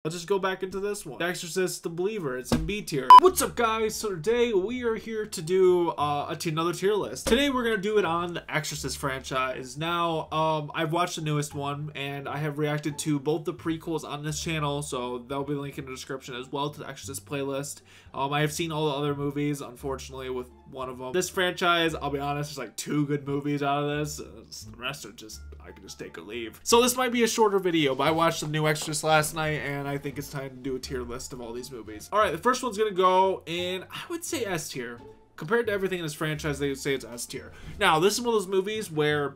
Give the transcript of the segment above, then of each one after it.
Let's just go back into this one. The Exorcist, The Believer. It's in B tier. What's up, guys? So today we are here to do another tier list. Today we're gonna do it on the Exorcist franchise. Now, I've watched the newest one and I have reacted to both the prequels on this channel, so that'll be linked in the description as well to the Exorcist playlist. I have seen all the other movies, unfortunately, with one of them. This franchise, I'll be honest, there's like 2 good movies out of this. The rest are just, I can just take or leave. So this might be a shorter video, but I watched the new Exorcist last night and I think it's time to do a tier list of all these movies. All right, the first one's gonna go in, I would say S tier. Compared to everything in this franchise, they would say it's S tier. Now, this is one of those movies where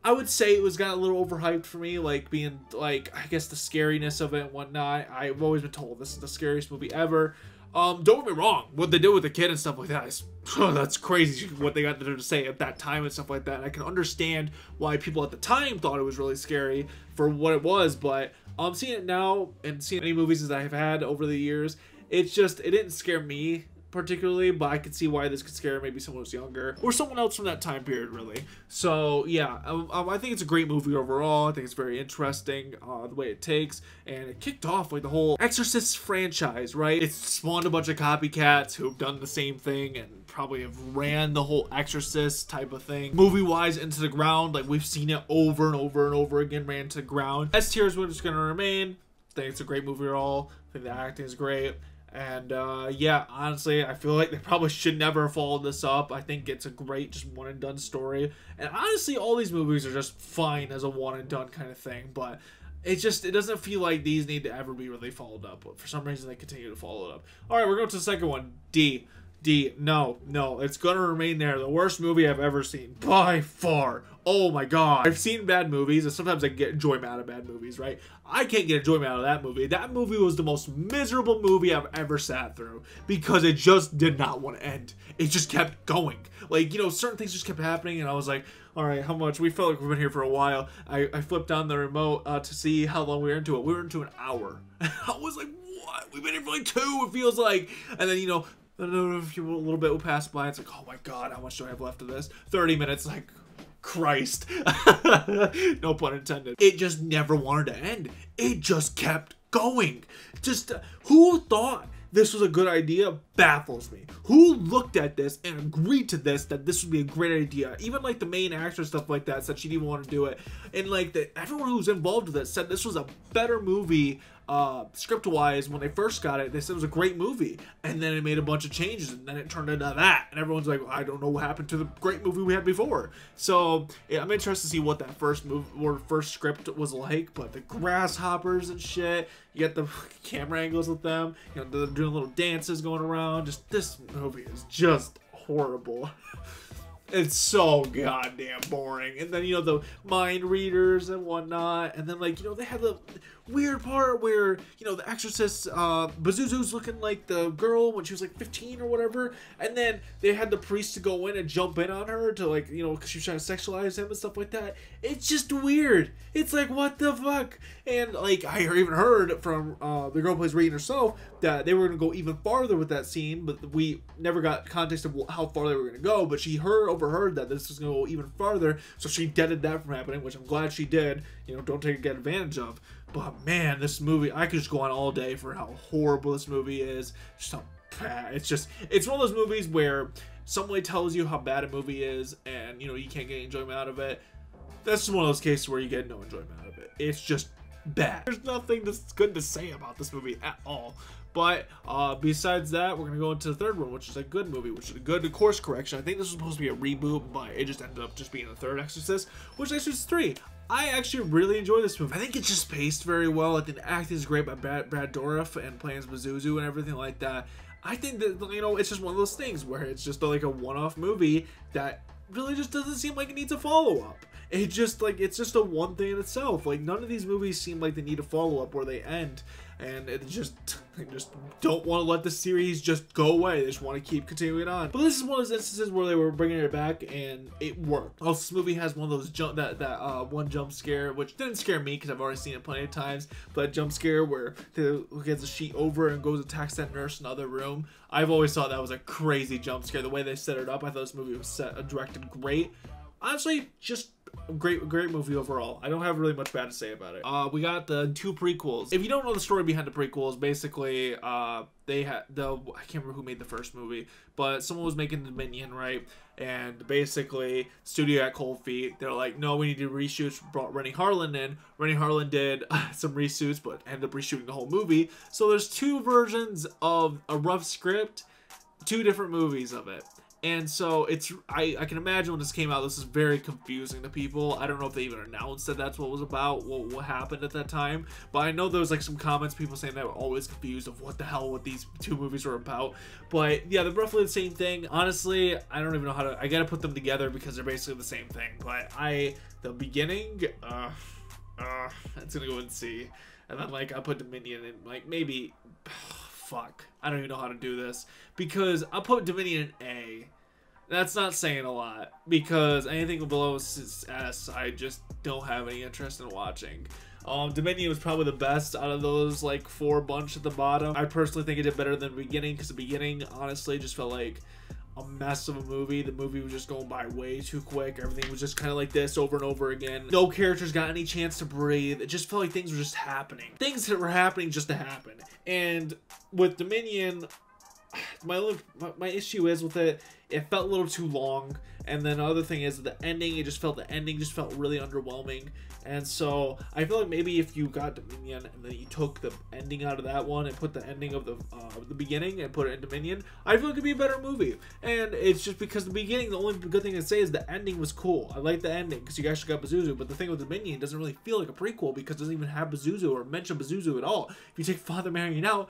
I would say it got a little overhyped for me, like being like, I guess the scariness of it and whatnot. I've always been told this is the scariest movie ever. Don't get me wrong, what they did with the kid and stuff like that is, that's crazy what they got there to say at that time and stuff like that. And I can understand why people at the time thought it was really scary for what it was, but seeing it now and seeing any movies that I've had over the years, it didn't scare me particularly, but I could see why this could scare maybe someone who's younger or someone else from that time period, really. So yeah, I think it's a great movie overall. I think it's very interesting the way it takes, and it kicked off like the whole Exorcist franchise, right? It's spawned a bunch of copycats who've done the same thing and probably have ran the whole Exorcist type of thing movie-wise into the ground. Like, we've seen it over and over and over again, ran to the ground. S tier is what it's gonna remain. I think it's a great movie overall. I think the acting is great. And yeah, honestly, I feel like they probably should never have followed this up. I think it's a great, just one and done story. And honestly, all these movies are just fine as a one and done kind of thing. But it doesn't feel like these need to ever be really followed up. But for some reason, they continue to follow it up. All right, we're going to the second one. D, no, it's gonna remain there. The worst movie I've ever seen, by far. Oh my god. I've seen bad movies, and sometimes I get enjoyment out of bad movies, right? I can't get enjoyment out of that movie. That movie was the most miserable movie I've ever sat through because it just did not want to end. It just kept going. Like, you know, certain things just kept happening, and I was like, all right, how much? We felt like we've been here for a while. I flipped on the remote to see how long we were into it. We were into an hour. I was like, what? We've been here for like 2, it feels like. And then, you know, a little bit will pass by. It's like, oh my god, how much do I have left of this? 30 minutes, like, Christ. No pun intended. It just never wanted to end. It just kept going. Just, who thought this was a good idea baffles me. Who looked at this and agreed to this, that this would be a great idea? Even like the main actor, stuff like that, said she didn't even want to do it. And like everyone who was involved with it said this was a better movie script wise. When they first got it, they said it was a great movie, and then it made a bunch of changes, and then it turned into that, and everyone's like, I don't know what happened to the great movie we had before. So yeah, I'm interested to see what that first script was like. But the grasshoppers and shit, you get the camera angles with them, you know, they're doing little dances going around. Just, this movie is just horrible. It's so goddamn boring. And then, you know, the mind readers and whatnot. And then, like, you know, they had the weird part where, you know, the Exorcist, Bazuzu's looking like the girl when she was like 15 or whatever. And then they had the priest to go in and jump in on her to, like, you know, because she was trying to sexualize him and stuff like that. It's just weird. It's like, what the fuck? And, like, I even heard from the girl who plays Regan herself that they were going to go even farther with that scene, but we never got context of how far they were going to go. But she overheard that this was going to go even farther, so she deaded that from happening, which I'm glad she did. You know, don't get advantage of. But man, this movie, I could just go on all day for how horrible this movie is. Just how bad. It's one of those movies where somebody tells you how bad a movie is, and you know, you can't get any enjoyment out of it. That's just one of those cases where you get no enjoyment out of it. It's just bad. There's nothing that's good to say about this movie at all. But besides that, we're going to go into the third one, which is a good movie, which is a good course correction. I think this was supposed to be a reboot, but it just ended up just being the third Exorcist, which is Exorcist 3. I actually really enjoy this movie. I think it's just paced very well. I think the acting is great by Brad Dourif and playing as Pazuzu and everything like that. I think that, you know, it's just one of those things where it's just like a one-off movie that really just doesn't seem like it needs a follow-up. It's just a one thing in itself. Like, none of these movies seem like they need a follow-up where they end. And they just don't want to let the series just go away. They just want to keep continuing on. But this is one of those instances where they were bringing it back and it worked. Also, this movie has one of those one jump scare, which didn't scare me because I've already seen it plenty of times. But a jump scare where the gets a sheet over and goes attacks that nurse in the other room. I've always thought that was a crazy jump scare. The way they set it up, I thought this movie was directed great. Honestly, just great movie overall. I don't have really much bad to say about it. We got the 2 prequels. If you don't know the story behind the prequels, basically they had I can't remember who made the first movie, but someone was making Dominion, right? And basically studio got cold feet. They're like, no, we need to reshoot. Brought Rennie Harlin in. Rennie Harlin did some reshoots, but ended up reshooting the whole movie. So there's 2 versions of a rough script, 2 different movies of it. And so it's, I can imagine when this came out, this is very confusing to people. I don't know if they even announced that that's what it was about, what happened at that time. But I know there was like some comments, people saying they were always confused of what the hell what these 2 movies were about. But yeah, they're roughly the same thing. Honestly, I don't even know how to, I gotta put them together because they're basically the same thing. But the beginning, it's gonna go and see. And then like I put Dominion in, like maybe, fuck, I don't even know how to do this. Because I'll put Dominion in A. That's not saying a lot, because anything below S, I just don't have any interest in watching. Dominion was probably the best out of those like 4 bunch at the bottom. I personally think it did better than the beginning, because the beginning honestly just felt like a mess of a movie. The movie was just going by way too quick. Everything was just kind of like this over and over again. No characters got any chance to breathe. It just felt like things were just happening. Things that were happening just to happen. And with Dominion, my issue is with it felt a little too long. And then the other thing is the ending, the ending just felt really underwhelming. And so I feel like maybe if you got Dominion and then you took the ending out of that one and put the ending of the beginning and put it in Dominion, I feel like it'd be a better movie. And it's just because the beginning, the only good thing to say is the ending was cool. I like the ending because you actually got Pazuzu. But the thing with Dominion, it doesn't really feel like a prequel because it doesn't even have Pazuzu or mention Pazuzu at all. If you take Father Marion out,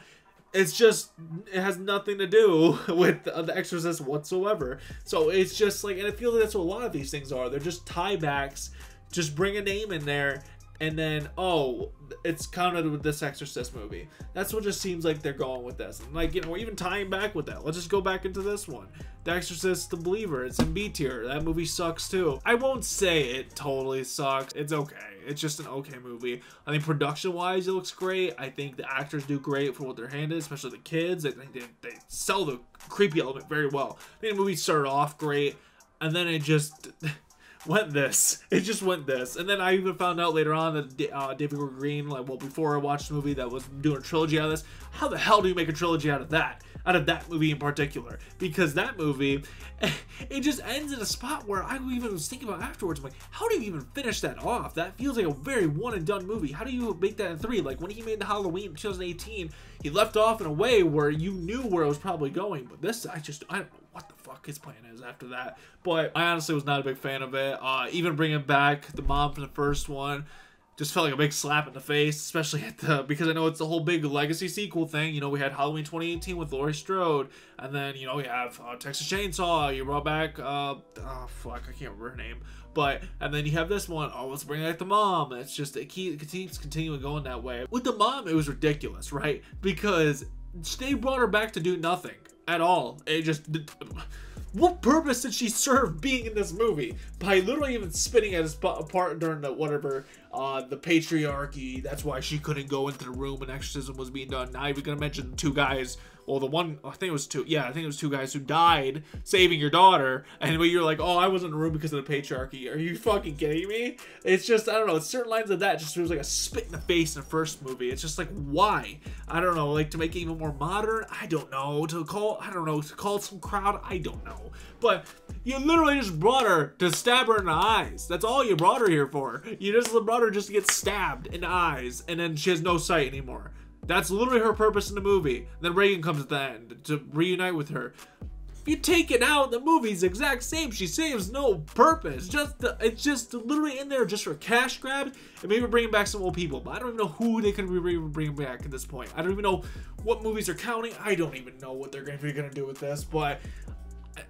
it's just, it has nothing to do with the Exorcist whatsoever. So it's just like, and I feel like that's what a lot of these things are. They're just tiebacks. Just bring a name in there, and then, oh, it's counted with this Exorcist movie. That's what just seems like they're going with this. And like, you know, even tying back with that. Let's just go back into this one. The Exorcist, The Believer. It's in B tier. That movie sucks too. I won't say it totally sucks. It's okay. It's just an okay movie. I think production-wise, it looks great. I think the actors do great for what they're handed, especially the kids. I think they sell the creepy element very well. I think the movie started off great, and then it just it just went this. And then I even found out later on that David Green, like, well, before I watched the movie, that was doing a trilogy out of this. How the hell do you make a trilogy out of that movie in particular? Because that movie, it just ends in a spot where I even was thinking about afterwards. I'm like, how do you even finish that off? That feels like a very one and done movie. How do you make that in 3? Like when he made the Halloween in 2018, he left off in a way where you knew where it was probably going. But this, I don't know what the fuck his plan is after that. But I honestly was not a big fan of it. Even bringing back the mom from the first one just felt like a big slap in the face, especially because I know it's the whole big legacy sequel thing. You know, we had Halloween 2018 with Laurie Strode, and then, you know, we have Texas Chainsaw. You brought back, oh fuck, I can't remember her name. But, and then you have this one, oh, let's bring back the mom. It's just, it keeps continuing going that way. With the mom, it was ridiculous, right? Because they brought her back to do nothing at all. It just, what purpose did she serve being in this movie? By literally even spitting at his part during the whatever, the patriarchy. That's why she couldn't go into the room when exorcism was being done. Now you're gonna mention the 2 guys. Well, the one, I think it was 2. Yeah, I think it was 2 guys who died saving your daughter. And you're like, oh, I wasn't in the room because of the patriarchy. Are you fucking kidding me? It's just, I don't know. It's certain lines of that just feels like a spit in the face in the first movie. It's just like, why? I don't know. Like to make it even more modern? I don't know. To call some crowd? I don't know. But you literally just brought her to stab her in the eyes. That's all you brought her here for. You just brought her just to get stabbed in the eyes. And then she has no sight anymore. That's literally her purpose in the movie. Then Reagan comes at the end to reunite with her. If you take it out, the movie's the exact same. She serves no purpose. It's just literally in there just for cash grab and maybe bringing back some old people. But I don't even know who they can bring back at this point. I don't even know what movies are counting. I don't even know what they're going to do with this. But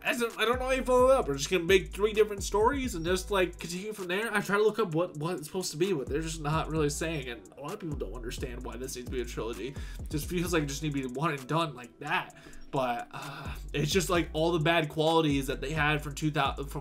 I don't know how you follow it up. We're just gonna make 3 different stories and just like continue from there. I try to look up what it's supposed to be, but they're just not really saying. And a lot of people don't understand why this needs to be a trilogy. It just feels like it just needs to be one and done like that. But it's just like all the bad qualities that they had from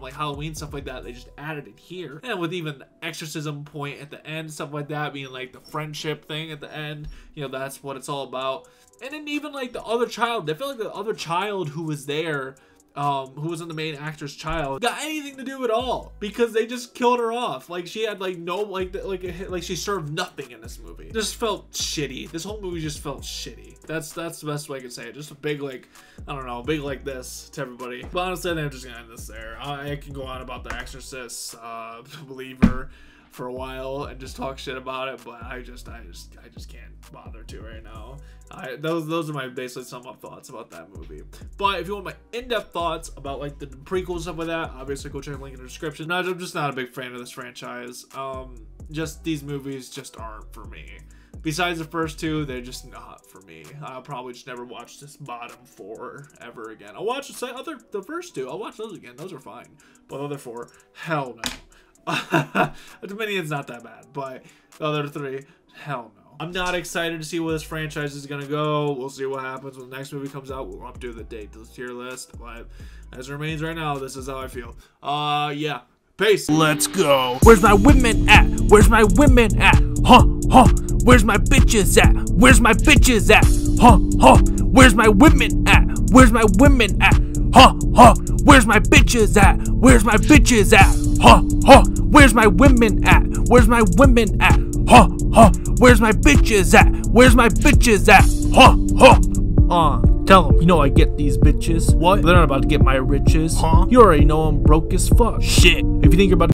like Halloween, stuff like that, they just added in here. And with even the exorcism point at the end, stuff like that, being like the friendship thing at the end, you know, that's what it's all about. And then even like the other child, they feel like the other child who was there who was in the main actor's child, got anything to do at all, because they just killed her off. Like, she had like no, like she served nothing in this movie. It just felt shitty. This whole movie just felt shitty. That's the best way I can say it. Just a big, like, I don't know, big like this to everybody. But honestly, I think I'm just gonna end this there. I can go on about The Exorcist, Believer for a while and just talk shit about it, but I just can't bother to right now. Those are my basically sum up thoughts about that movie. But if you want my in-depth thoughts about like the prequels and stuff like that, obviously go check the link in the description. I'm just not a big fan of this franchise. Just these movies just aren't for me. Besides the first two, they're just not for me. I'll probably just never watch this bottom 4 ever again. I'll watch the first two. I'll watch those again. Those are fine. But the other 4, hell no. Dominion's not that bad, but the other 3, hell no. I'm not excited to see where this franchise is gonna go. We'll see what happens when the next movie comes out. We'll update the date to the tier list, but as it remains right now, this is how I feel. Yeah. Peace. Let's go. Where's my women at? Where's my women at? Huh? Where's my bitches at? Where's my bitches at? Huh? Where's my women at? Where's my women at? Huh? Where's my bitches at? Where's my bitches at? Huh? Where's my women at? Where's my women at? Huh? Where's my bitches at? Where's my bitches at? Huh? Tell them, you know I get these bitches. What? They're not about to get my riches. Huh? You already know I'm broke as fuck. Shit. If you think you're about to